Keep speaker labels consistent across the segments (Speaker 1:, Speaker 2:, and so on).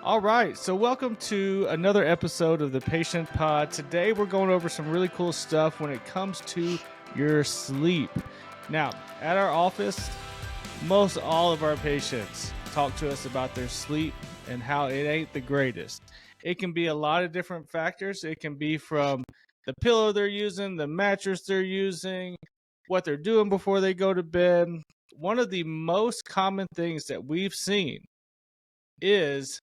Speaker 1: All right, so welcome to another episode of the Patient Pod. Today we're going over some really cool stuff when it comes to your sleep. Now, at our office, most all of our patients talk to us about their sleep and how it ain't the greatest. It can be a lot of different factors. It can be from the pillow they're using, the mattress they're using, what they're doing before they go to bed. One of the most common things that we've seen is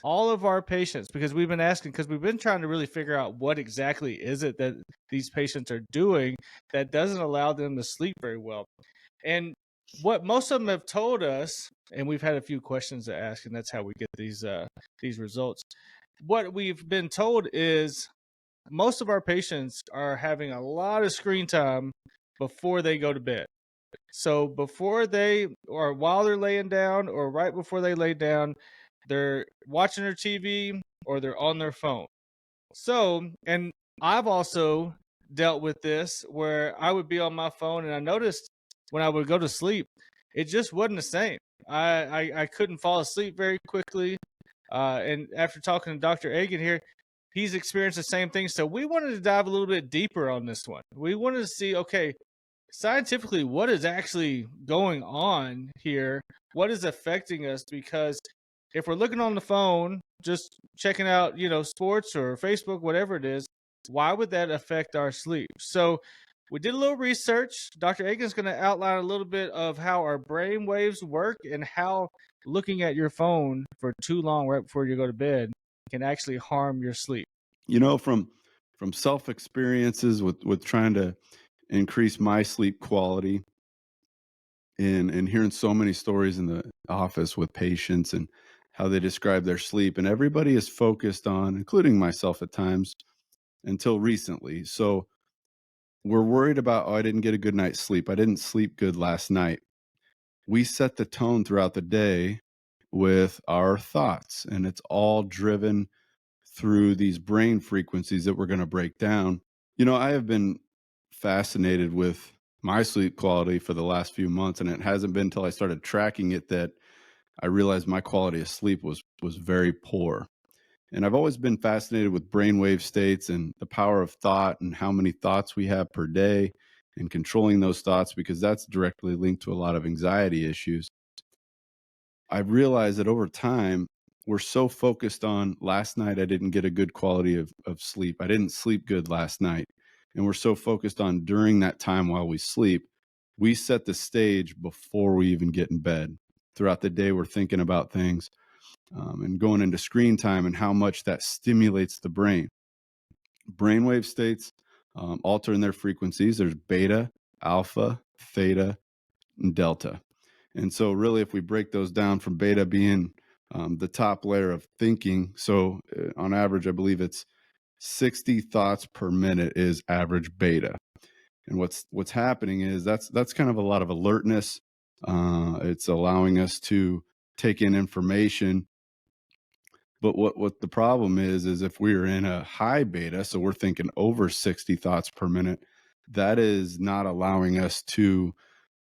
Speaker 1: all of our patients, because we've been asking, because we've been trying to really figure out what exactly is it that these patients are doing that doesn't allow them to sleep very well. And what most of them have told us, and we've had a few questions to ask, and that's how we get these results. What we've been told is most of our patients are having a lot of screen time before they go to bed. So before they, or while they're laying down, or right before they lay down, they're watching their TV or they're on their phone. So, and I've also dealt with this where I would be on my phone, and I noticed when I would go to sleep, it just wasn't the same. I couldn't fall asleep very quickly. And after talking to Dr. Agan here, he's experienced the same thing. So we wanted to dive a little bit deeper on this one. We wanted to see, okay, scientifically, what is actually going on here? What is affecting us? Because if we're looking on the phone, just checking out, sports or Facebook, whatever it is, why would that affect our sleep? So we did a little research. Dr. Agan's going to outline a little bit of how our brain waves work and how looking at your phone for too long right before you go to bed can actually harm your sleep.
Speaker 2: From self experiences with trying to increase my sleep quality and hearing so many stories in the office with patients and how they describe their sleep, and everybody is focused on, including myself at times until recently. So we're worried about, oh, I didn't get a good night's sleep. I didn't sleep good last night. We set the tone throughout the day with our thoughts, and it's all driven through these brain frequencies that we're going to break down. I have been fascinated with my sleep quality for the last few months, and it hasn't been until I started tracking it that I realized my quality of sleep was very poor. And I've always been fascinated with brainwave states and the power of thought and how many thoughts we have per day and controlling those thoughts, because that's directly linked to a lot of anxiety issues. I've realized that over time, we're so focused on last night, I didn't get a good quality of sleep. I didn't sleep good last night. And we're so focused on during that time while we sleep, we set the stage before we even get in bed. Throughout the day, we're thinking about things and going into screen time and how much that stimulates the brain. Brainwave states alter in their frequencies. There's beta, alpha, theta, and delta. And so really, if we break those down, from beta being the top layer of thinking, so on average, I believe it's 60 thoughts per minute is average beta. And what's happening is that's kind of a lot of alertness. It's allowing us to take in information. But what the problem is if we're in a high beta, so we're thinking over 60 thoughts per minute, that is not allowing us to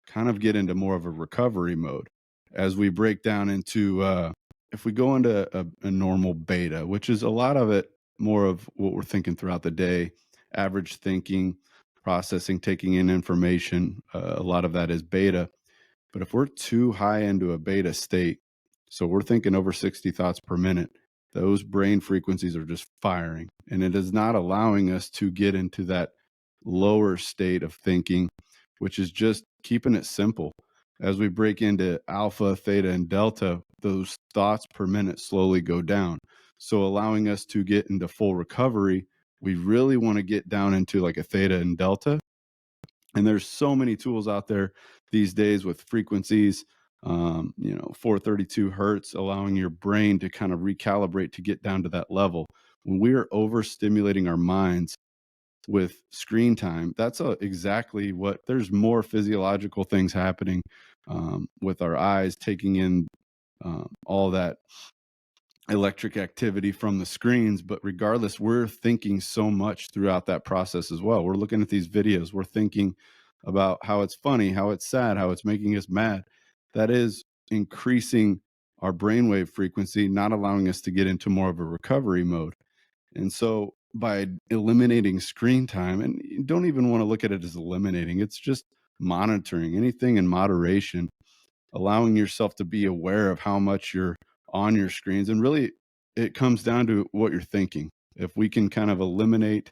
Speaker 2: kind of get into more of a recovery mode. As we break down into, if we go into a normal beta, which is a lot of it, more of what we're thinking throughout the day, average thinking, processing, taking in information, a lot of that is beta. But if we're too high into a beta state, so we're thinking over 60 thoughts per minute, those brain frequencies are just firing, and it is not allowing us to get into that lower state of thinking, which is just keeping it simple. As we break into alpha, theta, and delta, those thoughts per minute slowly go down. So allowing us to get into full recovery, we really want to get down into like a theta and delta. And there's so many tools out there these days with frequencies, 432 hertz, allowing your brain to kind of recalibrate to get down to that level. When we are overstimulating our minds with screen time, that's exactly what, there's more physiological things happening with our eyes, taking in all that electric activity from the screens. But regardless, we're thinking so much throughout that process as well. We're looking at these videos, we're thinking about how it's funny, how it's sad, how it's making us mad. That is increasing our brainwave frequency, not allowing us to get into more of a recovery mode. And so by eliminating screen time, and you don't even want to look at it as eliminating, it's just monitoring anything in moderation, allowing yourself to be aware of how much you're on your screens. And really, it comes down to what you're thinking. If we can kind of eliminate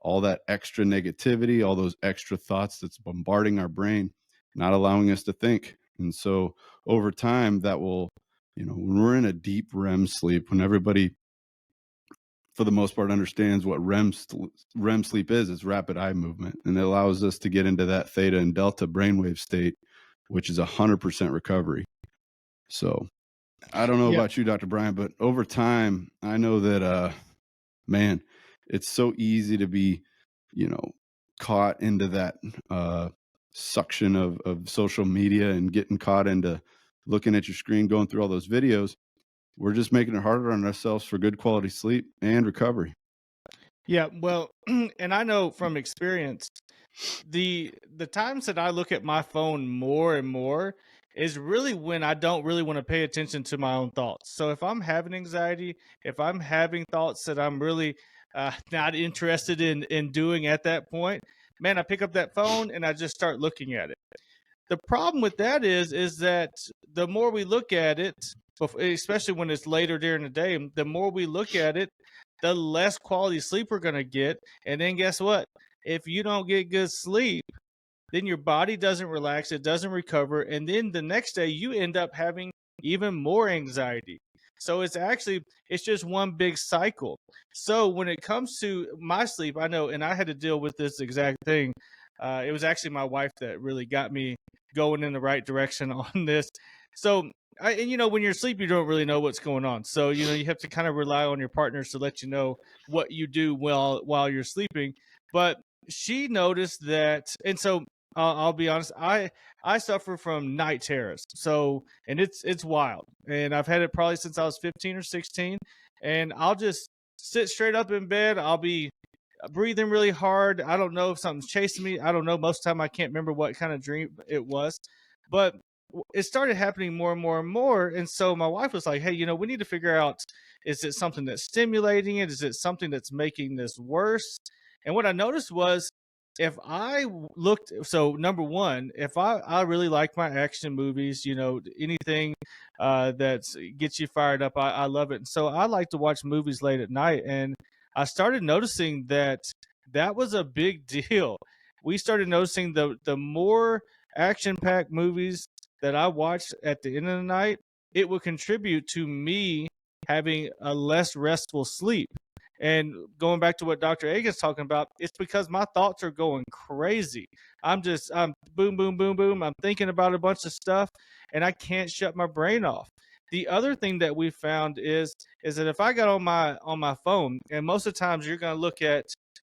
Speaker 2: all that extra negativity, all those extra thoughts that's bombarding our brain, not allowing us to think. And so over time, that will, when we're in a deep REM sleep, when everybody, for the most part, understands what REM sleep is, it's rapid eye movement. And it allows us to get into that theta and delta brainwave state, which is 100% recovery. So I don't know
Speaker 1: Yeah.
Speaker 2: about you, Dr. Brian, but over time, I know that, man, it's so easy to be, caught into that suction of social media and getting caught into looking at your screen, going through all those videos. We're just making it harder on ourselves for good quality sleep and recovery.
Speaker 1: Yeah, well, and I know from experience, the times that I look at my phone more and more is really when I don't really want to pay attention to my own thoughts. So if I'm having anxiety, if I'm having thoughts that I'm really not interested in doing at that point, man, I pick up that phone and I just start looking at it. The problem with that is that the more we look at it, especially when it's later during the day, the more we look at it, the less quality sleep we're going to get. And then guess what? If you don't get good sleep, then your body doesn't relax, it doesn't recover, and then the next day you end up having even more anxiety. So it's just one big cycle. So when it comes to my sleep, I know, and I had to deal with this exact thing. It was actually my wife that really got me going in the right direction on this. So and when you're asleep, you don't really know what's going on. So you have to kind of rely on your partners to let you know what you do while you're sleeping. But she noticed that, and so I'll be honest, I suffer from night terrors. So, and it's wild, and I've had it probably since I was 15 or 16. And I'll just sit straight up in bed. I'll be breathing really hard. I don't know if something's chasing me. I don't know. Most of the time, I can't remember what kind of dream it was, but it started happening more and more and more. And so my wife was like, "Hey, we need to figure out, is it something that's stimulating it? Is it something that's making this worse?" And what I noticed was, if I looked, so number one, if I really like my action movies, anything that gets you fired up, I love it. And so I like to watch movies late at night. And I started noticing that that was a big deal. We started noticing the more action packed movies that I watched at the end of the night, it would contribute to me having a less restful sleep. And going back to what Dr. Agan's talking about, it's because my thoughts are going crazy. I'm boom, boom, boom, boom. I'm thinking about a bunch of stuff and I can't shut my brain off. The other thing that we found is that if I got on my phone, and most of the times you're going to look at,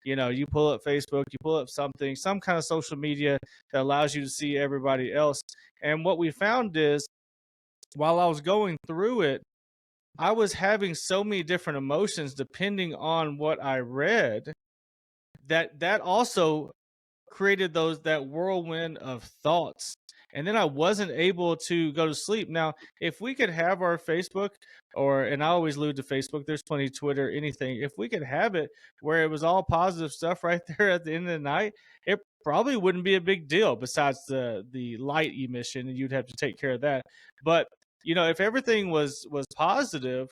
Speaker 1: you pull up Facebook, you pull up something, some kind of social media that allows you to see everybody else. And what we found is, while I was going through it, I was having so many different emotions depending on what I read, that also created that whirlwind of thoughts. And then I wasn't able to go to sleep. Now, if we could have our Facebook, and I always allude to Facebook, there's plenty of Twitter, anything. If we could have it where it was all positive stuff right there at the end of the night, it probably wouldn't be a big deal besides the light emission, and you'd have to take care of that. But if everything was positive,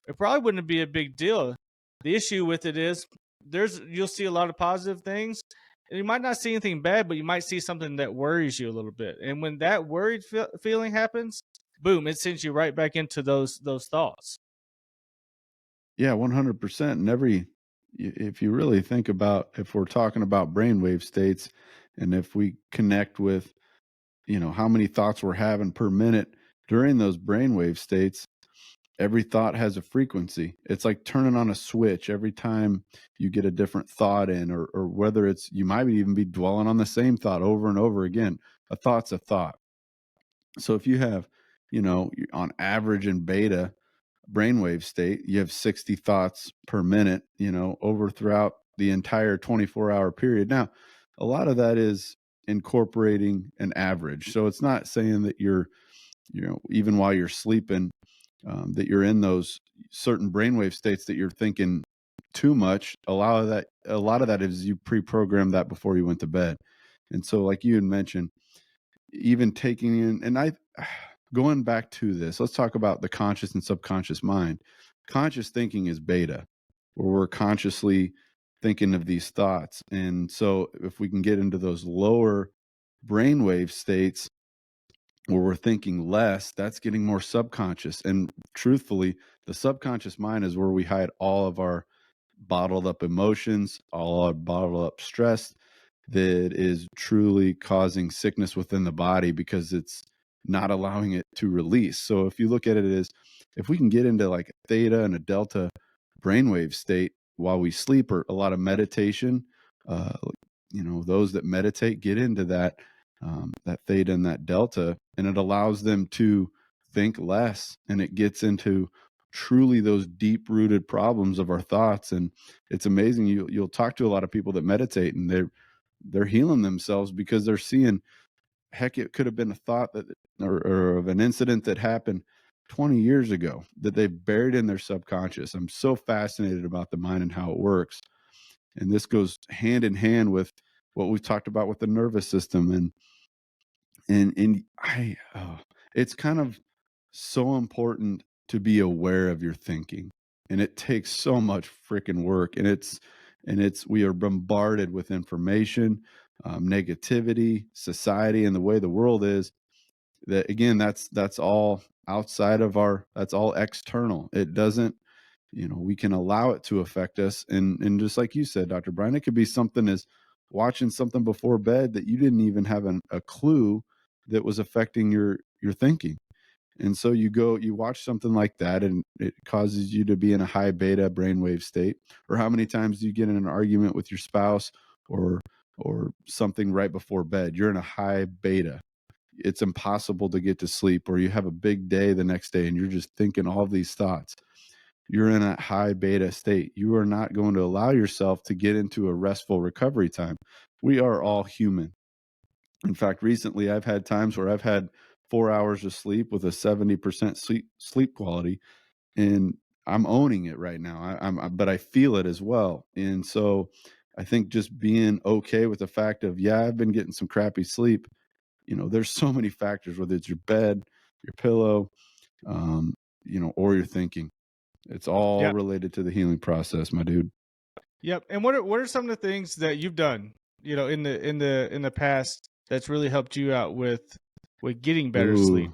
Speaker 1: it probably wouldn't be a big deal. The issue with it is you'll see a lot of positive things, and you might not see anything bad, but you might see something that worries you a little bit. And when that worried feeling happens, boom, it sends you right back into those thoughts.
Speaker 2: Yeah, 100%. And if you really think about, if we're talking about brainwave states, and if we connect with, how many thoughts we're having per minute during those brainwave states, every thought has a frequency. It's like turning on a switch every time you get a different thought in, or whether it's, you might even be dwelling on the same thought over and over again. A thought's a thought. So if you have, on average in beta brainwave state, you have 60 thoughts per minute, over throughout the entire 24-hour period. Now, a lot of that is incorporating an average. So it's not saying that you're, even while you're sleeping, that you're in those certain brainwave states that you're thinking too much. A lot of that is you pre-programmed that before you went to bed. And so, like you had mentioned, even taking in, and I going back to this, let's talk about the conscious and subconscious mind. Conscious thinking is beta, where we're consciously thinking of these thoughts. And so if we can get into those lower brainwave states where we're thinking less, that's getting more subconscious. And truthfully, the subconscious mind is where we hide all of our bottled up emotions, all our bottled up stress that is truly causing sickness within the body because it's not allowing it to release. So if you look at it as if we can get into like a theta and a delta brainwave state while we sleep, or a lot of meditation, uh, those that meditate get into that theta and that delta, and it allows them to think less, and it gets into truly those deep rooted problems of our thoughts. And it's amazing. You'll talk to a lot of people that meditate, and they're healing themselves because they're seeing, heck, it could have been a thought that or of an incident that happened 20 years ago that they've buried in their subconscious. I'm so fascinated about the mind and how it works. And this goes hand in hand with what we've talked about with the nervous system. And it's kind of so important to be aware of your thinking, and it takes so much freaking work. And it's we are bombarded with information, negativity, society, and the way the world is. That again, that's all outside of that's all external. It doesn't, we can allow it to affect us. And just like you said, Dr. Brian, it could be something as watching something before bed that you didn't even have a clue that was affecting your thinking. And so you watch something like that, and it causes you to be in a high beta brainwave state. Or how many times do you get in an argument with your spouse, or something right before bed? You're in a high beta. It's impossible to get to sleep. Or you have a big day the next day and you're just thinking all these thoughts. You're in a high beta state. You are not going to allow yourself to get into a restful recovery time. We are all human. In fact, recently I've had times where I've had 4 hours of sleep with a 70% sleep quality, and I'm owning it right now. But I feel it as well. And so I think just being okay with the fact of, yeah, I've been getting some crappy sleep. There's so many factors, whether it's your bed, your pillow, or your thinking. It's all
Speaker 1: Yeah.
Speaker 2: related to the healing process, my dude.
Speaker 1: Yep. And what are some of the things that you've done, in the past that's really helped you out with getting better sleep?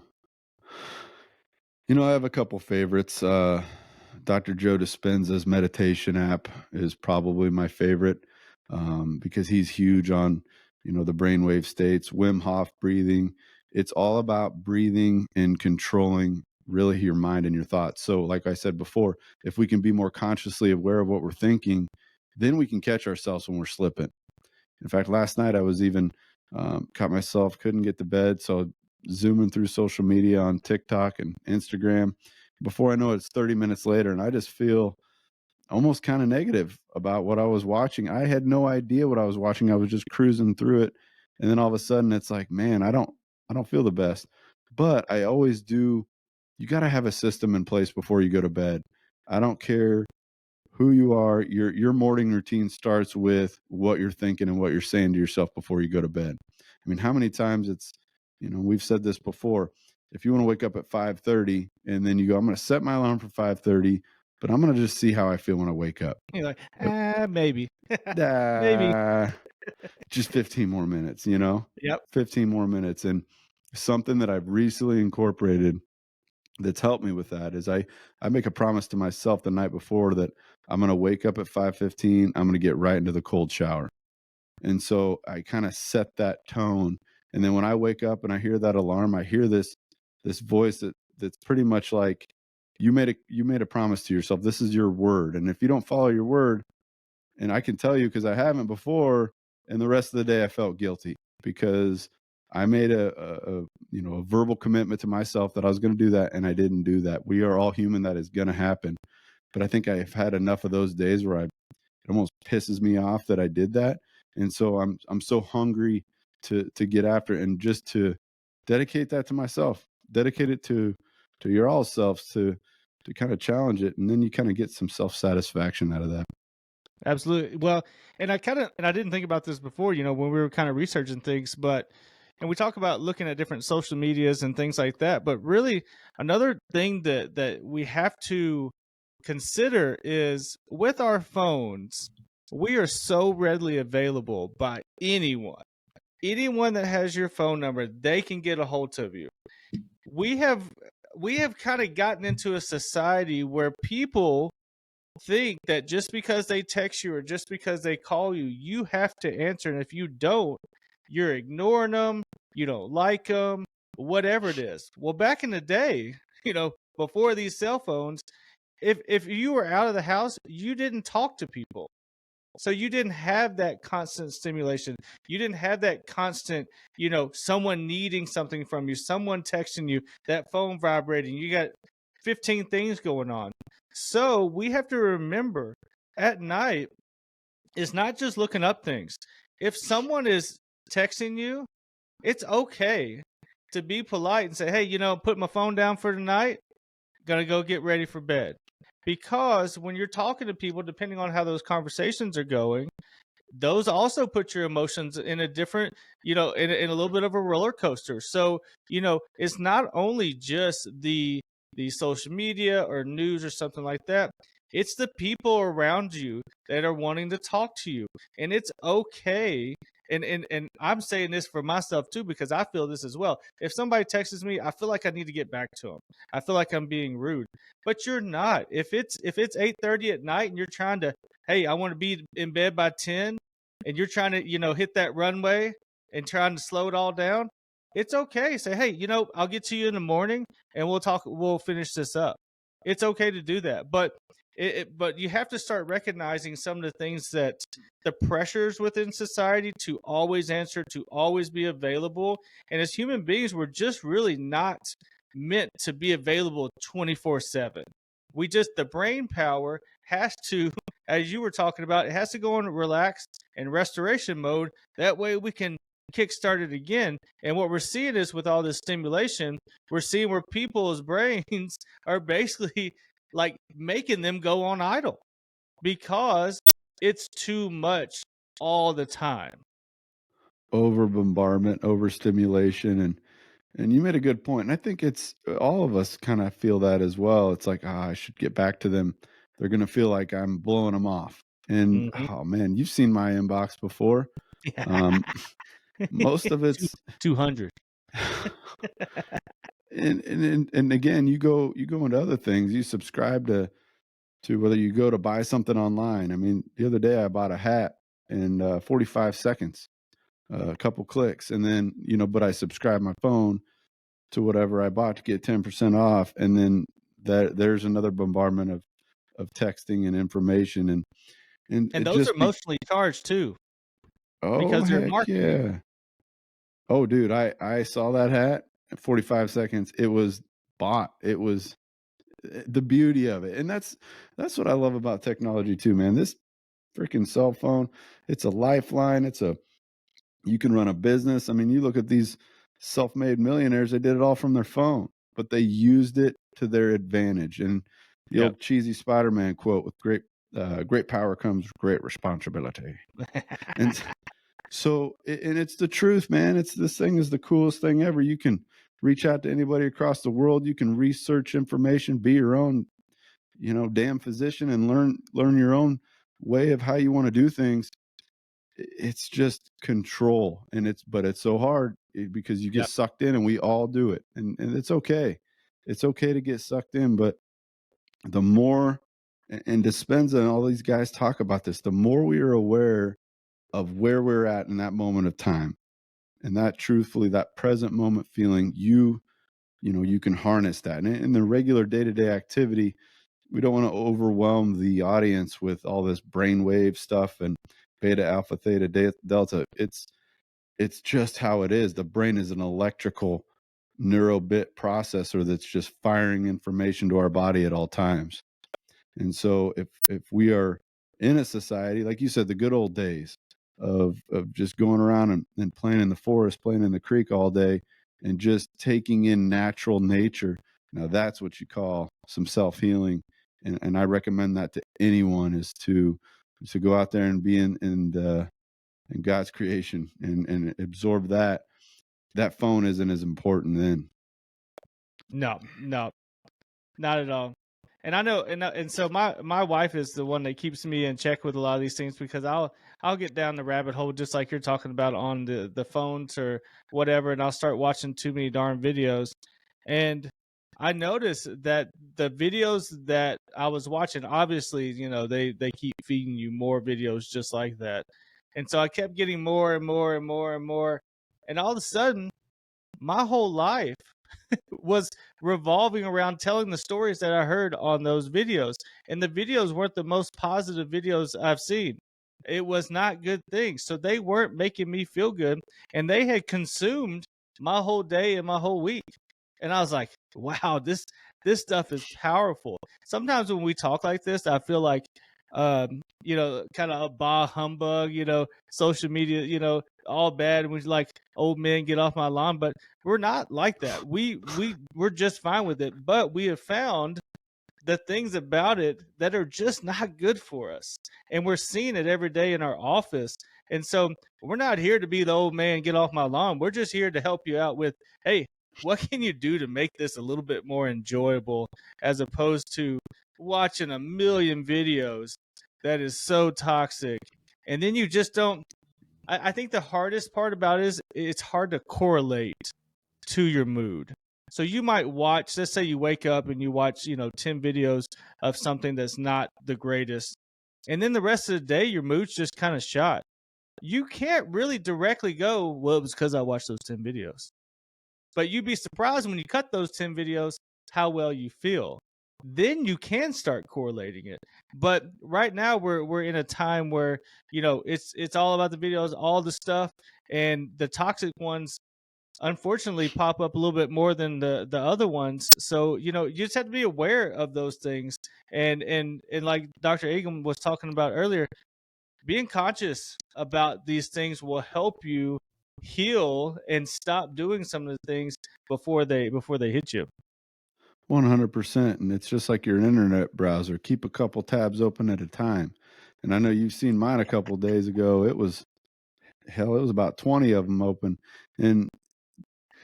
Speaker 2: Ooh. I have a couple favorites. Dr. Joe Dispenza's meditation app is probably my favorite, because he's huge on, the brainwave states, Wim Hof breathing. It's all about breathing and controlling really your mind and your thoughts. So, like I said before, if we can be more consciously aware of what we're thinking, then we can catch ourselves when we're slipping. In fact, last night I was even caught myself, couldn't get to bed, so zooming through social media on TikTok and Instagram. Before I know it, it's 30 minutes later, and I just feel almost kind of negative about what I was watching. I had no idea what I was watching. I was just cruising through it, and then all of a sudden, it's like, man, I don't feel the best. But I always do. You got to have a system in place before you go to bed. I don't care who you are. Your morning routine starts with what you're thinking and what you're saying to yourself before you go to bed. I mean, how many times we've said this before. If you want to wake up at 5:30 and then you go, I'm going to set my alarm for 5:30, but I'm going to just see how I feel when I wake up.
Speaker 1: You're like,
Speaker 2: Uh,
Speaker 1: maybe. Maybe.
Speaker 2: ah, just 15 more minutes,
Speaker 1: Yep.
Speaker 2: 15 more minutes. And something that I've recently incorporated that's helped me with that is I make a promise to myself the night before that I'm going to wake up at 5:15. I'm going to get right into the cold shower. And so I kind of set that tone. And then when I wake up and I hear that alarm, I hear this voice that's pretty much like, you made a promise to yourself. This is your word. And if you don't follow your word, and I can tell you because I haven't before, and the rest of the day I felt guilty because I made a verbal commitment to myself that I was going to do that, and I didn't do that. We are all human. That is going to happen. But I think I've had enough of those days where it almost pisses me off that I did that. And so I'm so hungry to get after it and just to dedicate that to myself, dedicate it to to your all selves to kind of challenge it, and then you kind of get some self-satisfaction out of that.
Speaker 1: Absolutely. Well, and I didn't think about this before, when we were kind of researching things, and we talk about looking at different social medias and things like that, but really another thing that we have to consider is with our phones, we are so readily available by anyone. Anyone that has your phone number, they can get a hold of you. We have we have kind of gotten into a society where people think that just because they text you or just because they call you, you have to answer. And if you don't, you're ignoring them, you don't like them, whatever it is. Well, back in the day, before these cell phones, if you were out of the house, you didn't talk to people. So you didn't have that constant stimulation. You didn't have that constant, someone needing something from you, someone texting you, that phone vibrating. You got 15 things going on. So we have to remember at night, it's not just looking up things. If someone is texting you, it's okay to be polite and say, hey, put my phone down for tonight. Gonna go get ready for bed. Because when you're talking to people, depending on how those conversations are going, those also put your emotions in a different, in a little bit of a roller coaster. So, it's not only just the social media or news or something like that. It's the people around you that are wanting to talk to you. And it's okay. And I'm saying this for myself too, because I feel this as well. If somebody texts me, I feel like I need to get back to them. I feel like I'm being rude. But you're not. If it's 8:30 at night and you're trying to, hey, I want to be in bed by 10, and you're trying to, hit that runway and trying to slow it all down, it's okay. Say, hey, I'll get to you in the morning and we'll finish this up. It's okay to do that. But but you have to start recognizing some of the things that the pressures within society to always answer, to always be available. And as human beings, we're just really not meant to be available 24/7. The brain power has to, as you were talking about, it has to go in relax and restoration mode. That way we can kickstart it again. And what we're seeing is with all this stimulation, we're seeing where people's brains are basically like making them go on idle because it's too much all the time.
Speaker 2: Over bombardment, overstimulation, and you made a good point. And I think it's all of us kind of feel that as well. It's like, I should get back to them. They're going to feel like I'm blowing them off. And
Speaker 1: Mm-hmm.
Speaker 2: oh man, you've seen my inbox before. Um, most of it's
Speaker 1: 200.
Speaker 2: and again, you go into other things. You subscribe to whether you go to buy something online. I mean, the other day I bought a hat in 45 seconds, a couple clicks, and then but I subscribed my phone to whatever I bought to get 10% off, and then there's another bombardment of texting and information, and
Speaker 1: And
Speaker 2: it
Speaker 1: those are
Speaker 2: just be
Speaker 1: mostly charged too
Speaker 2: oh
Speaker 1: because they're
Speaker 2: heck
Speaker 1: marketing.
Speaker 2: yeah. Oh dude, I saw that hat in 45 seconds. It was bought. It was the beauty of it. And that's what I love about technology too, man. This freaking cell phone, it's a lifeline. You can run a business. I mean, you look at these self-made millionaires, they did it all from their phone, but they used it to their advantage. And the
Speaker 1: Yep.
Speaker 2: old cheesy Spider-Man quote with great power comes great responsibility. And so and it's the truth, man. This thing is the coolest thing ever. You can reach out to anybody across the world. You can research information, be your own, damn physician, and learn your own way of how you want to do things. It's just control, and it's so hard because you get
Speaker 1: Yep.
Speaker 2: sucked in, and we all do it, and it's okay. It's okay to get sucked in, but the more and Dispenza and all these guys talk about this, the more we are aware of where we're at in that moment of time, and that truthfully, that present moment feeling, you can harness that. And in the regular day-to-day activity, we don't want to overwhelm the audience with all this brainwave stuff and beta, alpha, theta, delta. It's just how it is. The brain is an electrical neurobit processor that's just firing information to our body at all times. And so if we are in a society, like you said, the good old days of just going around and playing in the forest, playing in the creek all day, and just taking in natural nature, Now that's what you call some self-healing, and I recommend that to anyone, is to go out there and be in God's creation and absorb that. That phone isn't as important then.
Speaker 1: No, no, not at all. And I know, and so my wife is the one that keeps me in check with a lot of these things because I'll get down the rabbit hole just like you're talking about on the phones or whatever, and I'll start watching too many darn videos. And I noticed that the videos that I was watching, obviously, they keep feeding you more videos just like that. And so I kept getting more and more and more and more. And all of a sudden, my whole life was revolving around telling the stories that I heard on those videos. And the videos weren't the most positive videos I've seen. It was not good things. So they weren't making me feel good. And they had consumed my whole day and my whole week. And I was like, wow, this stuff is powerful. Sometimes when we talk like this, I feel like kind of a bah humbug, social media, all bad. And we're like, old men, get off my lawn. But we're not like that. We're just fine with it. But we have found the things about it that are just not good for us. And we're seeing it every day in our office. And so we're not here to be the old man, get off my lawn. We're just here to help you out with, hey, what can you do to make this a little bit more enjoyable as opposed to watching a million videos that is so toxic. And then you just don't. I think the hardest part about it is it's hard to correlate to your mood. So you might watch, let's say you wake up and you watch, 10 videos of something that's not the greatest. And then the rest of the day, your mood's just kind of shot. You can't really directly go, well, it was because I watched those 10 videos. But you'd be surprised when you cut those 10 videos how well you feel. Then you can start correlating it. But right now we're in a time where, it's all about the videos, all the stuff, and the toxic ones unfortunately pop up a little bit more than the other ones. So you just have to be aware of those things. And like Dr. Agam was talking about earlier, being conscious about these things will help you heal and stop doing some of the things before they hit you.
Speaker 2: 100%. And it's just like your internet browser. Keep a couple tabs open at a time. And I know you've seen mine a couple days ago. It was about 20 of them open. And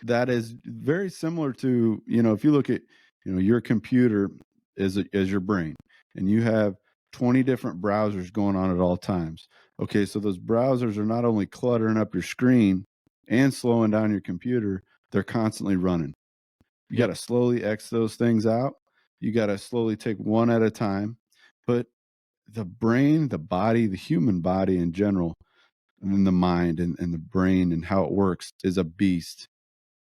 Speaker 2: that is very similar to, if you look at, your computer as your brain, and you have 20 different browsers going on at all times. Okay, so those browsers are not only cluttering up your screen and slowing down your computer, they're constantly running. You got
Speaker 1: Yep.
Speaker 2: to slowly X those things out. You got to slowly take one at a time. But the brain, the body, the human body in general, and then the mind and the brain and how it works is a beast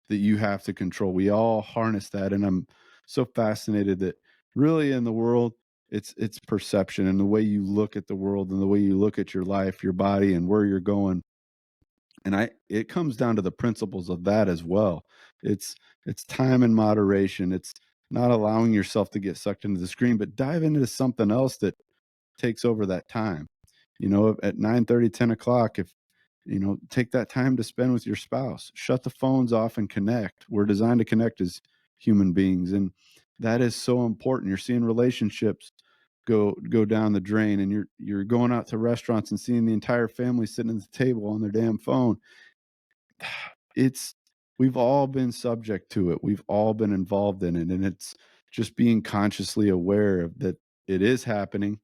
Speaker 2: that you have to control. We all harness that. And I'm so fascinated that really in the world, it's perception and the way you look at the world and the way you look at your life, your body, and where you're going. And it comes down to the principles of that as well. It's time and moderation. It's not allowing yourself to get sucked into the screen, but dive into something else that takes over that time. At 9:30, 10 o'clock, if take that time to spend with your spouse. Shut the phones off and connect. We're designed to connect as human beings, and that is so important. You're seeing relationships go down the drain, and you're going out to restaurants and seeing the entire family sitting at the table on their damn phone. It's We've all been subject to it. We've all been involved in it, and it's just being consciously aware of that it is happening.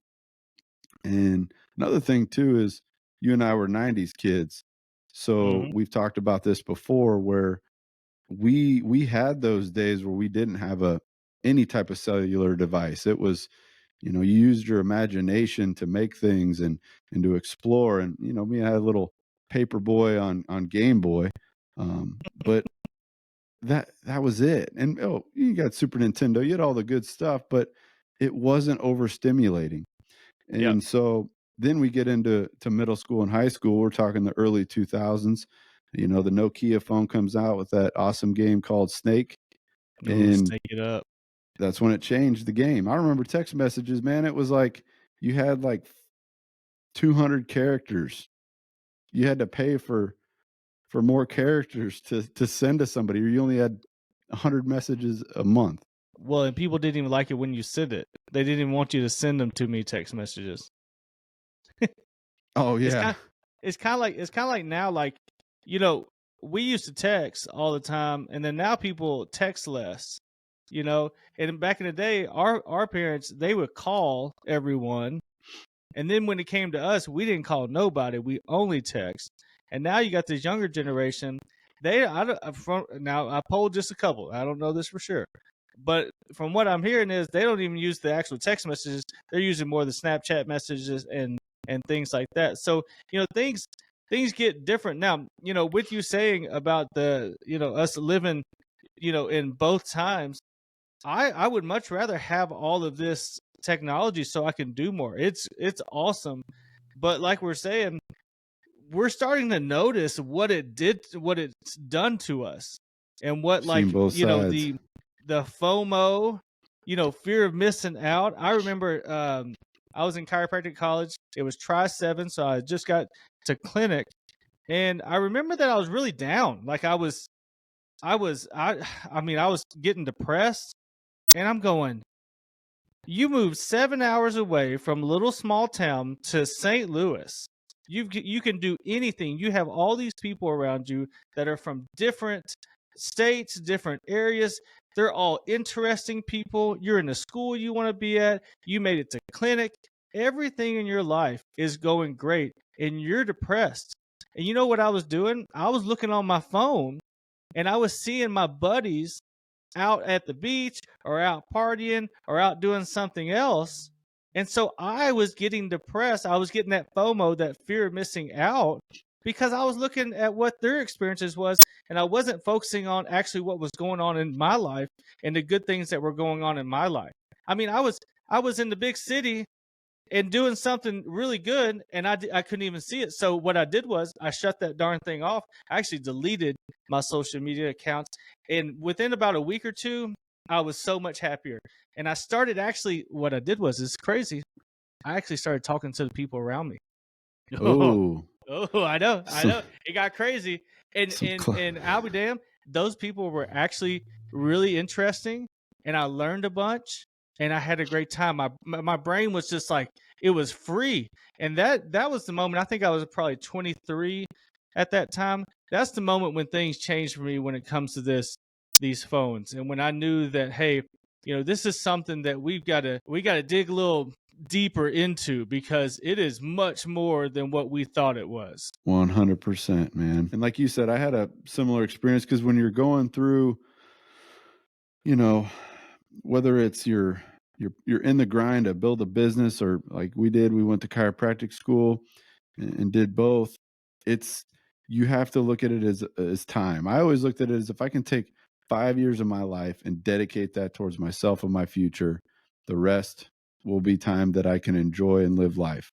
Speaker 2: And another thing too is you and I were 90s kids. So
Speaker 1: Hmm.
Speaker 2: we've talked about this before where we had those days where we didn't have any type of cellular device. It was, you used your imagination to make things and to explore. And me, I had a little paper boy on Game Boy. But that was it. And you got Super Nintendo, you had all the good stuff, but it wasn't overstimulating.
Speaker 1: Yep.
Speaker 2: And so then we get into middle school and high school. We're talking the early 2000s. The Nokia phone comes out with that awesome game called Snake,
Speaker 1: Ooh,
Speaker 2: and
Speaker 1: stake it up.
Speaker 2: that's when it changed the game. I remember text messages, man. It was like you had like 200 characters. You had to pay for more characters to send to somebody, or you only had 100 messages a month.
Speaker 1: Well, and people didn't even like it when you sent it. They didn't even want you to send them to me text messages.
Speaker 2: Oh
Speaker 1: It's
Speaker 2: yeah.
Speaker 1: kind it's kind of like now, like, you know, we used to text all the time, and then now people text less, you know. And back in the day, our parents, they would call everyone, and then when it came to us, we didn't call nobody. We only text. And now you got this younger generation. They I don't, from now I polled just a couple. I don't know this for sure, but from what I'm hearing is they don't even use the actual text messages. They're using more of the Snapchat messages and things like that. So, you know, things get different now. You know, with you saying about the, you know, us living, you know, in both times, I would much rather have all of this technology so I can do more. It's awesome, but like we're saying, we're starting to notice what it's done to us, and what,
Speaker 2: Seen
Speaker 1: like,
Speaker 2: both
Speaker 1: you know,
Speaker 2: sides.
Speaker 1: the FOMO, you know, fear of missing out. I remember I was in chiropractic college. It was try 7, so I just got to clinic, and I remember that I was really down. Like I mean, I was getting depressed, and I'm going, you moved 7 hours away from little small town to St. Louis. You can do anything. You have all these people around you that are from different states, different areas. They're all interesting people. You're in the school you want to be at. You made it to clinic. Everything in your life is going great, and you're depressed. And you know what I was doing? I was looking on my phone, and I was seeing my buddies out at the beach or out partying or out doing something else. And so I was getting depressed. I was getting that FOMO, that fear of missing out, because I was looking at what their experiences was, and I wasn't focusing on actually what was going on in my life and the good things that were going on in my life. I mean, I was in the big city and doing something really good, and I couldn't even see it. So what I did was I shut that darn thing off. I actually deleted my social media accounts, and within about a week or two, I was so much happier. And I started, actually, what I did was, it's crazy, I actually started talking to the people around me. Oh,
Speaker 2: Oh,
Speaker 1: I
Speaker 2: some
Speaker 1: know, it got crazy. And
Speaker 2: some
Speaker 1: and
Speaker 2: cl-
Speaker 1: and I'll be damned, those people were actually really interesting, and I learned a bunch, and I had a great time. My brain was just like, it was free, and that was the moment. I think I was probably 23 at that time. That's the moment when things changed for me when it comes to these phones, and when I knew that, hey, you know, this is something that we gotta dig a little deeper into, because it is much more than what we thought it was.
Speaker 2: 100%, man. And like you said, I had a similar experience because when you're going through, you know, whether it's you're in the grind to build a business, or like we did, we went to chiropractic school and did both. It's You have to look at it as time. I always looked at it as, if I can take 5 years of my life and dedicate that towards myself and my future, the rest will be time that I can enjoy and live life.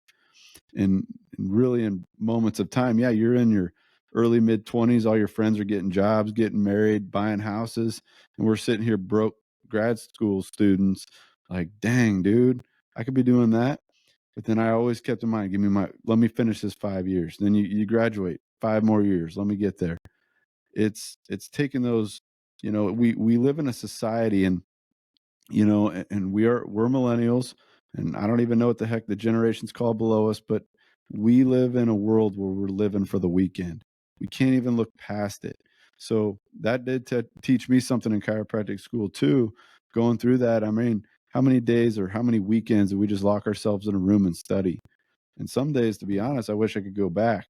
Speaker 2: And really, in moments of time, yeah, you're in your early mid 20s, all your friends are getting jobs, getting married, buying houses, and we're sitting here broke grad school students, like, dang, dude, I could be doing that. But then I always kept in mind, let me finish this 5 years. Then you graduate, 5 more years, let me get there. It's taking those, we live in a society, and and we're millennials, and I don't even know what the heck the generations call below us, but we live in a world where we're living for the weekend. We can't even look past it. So that did teach me something in chiropractic school too. Going through that, I mean, how many days or how many weekends did we just lock ourselves in a room and study? And some days, to be honest, I wish I could go back,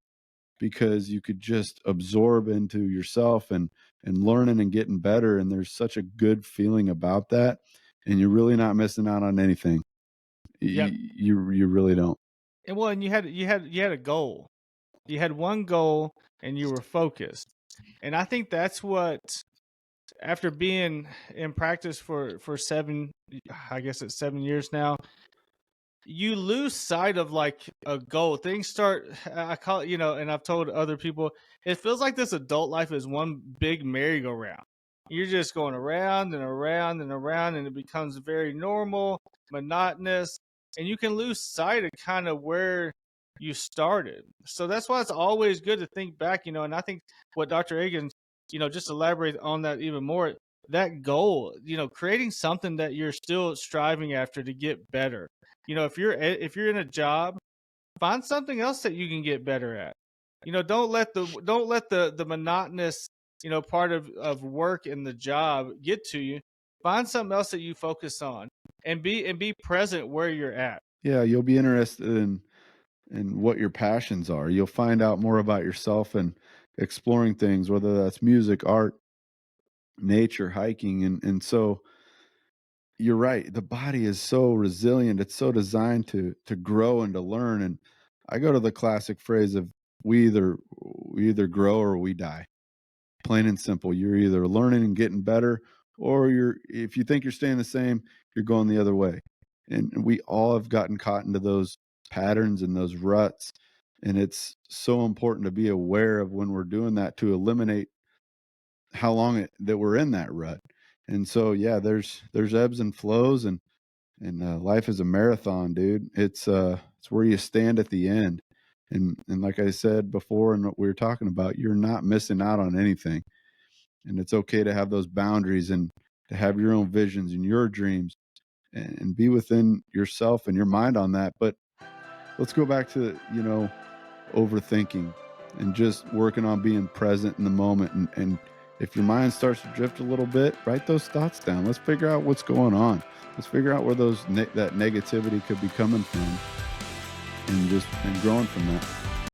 Speaker 2: because you could just absorb into yourself and learning and getting better, and there's such a good feeling about that, and you're really not missing out on anything.
Speaker 1: Yep.
Speaker 2: You really don't.
Speaker 1: And well, and you had a goal. You had one goal, and you were focused. And I think that's what, after being in practice for 7, I guess it's 7 years now, you lose sight of, like, a goal. Things start, I call it, and I've told other people, it feels like this adult life is one big merry-go-round. You're just going around and around and around, and it becomes very normal, monotonous, and you can lose sight of kind of where you started. So that's why it's always good to think back, and I think what Dr. Egan, just elaborate on that even more. that goal, creating something that you're still striving after to get better. If you're in a job, find something else that you can get better at. Don't let the monotonous, part of work and the job get to you. Find something else that you focus on, and be present where you're at.
Speaker 2: Yeah, you'll be interested in what your passions are. You'll find out more about yourself and exploring things, whether that's music, art, nature, hiking, and so you're right. The body is so resilient. It's so designed to grow and to learn. And I go to the classic phrase of we either grow or we die. Plain and simple. You're either learning and getting better, or if you think you're staying the same, you're going the other way. And we all have gotten caught into those patterns and those ruts. And it's so important to be aware of when we're doing that to eliminate how long that we're in that rut. And so, yeah, there's ebbs and flows, and life is a marathon, dude. It's where you stand at the end. And like I said before, and what we were talking about, you're not missing out on anything. And it's okay to have those boundaries and to have your own visions and your dreams, and be within yourself and your mind on that. But let's go back to, overthinking and just working on being present in the moment. And if your mind starts to drift a little bit, write those thoughts down. Let's figure out what's going on. Let's figure out where that negativity could be coming from, and growing from that.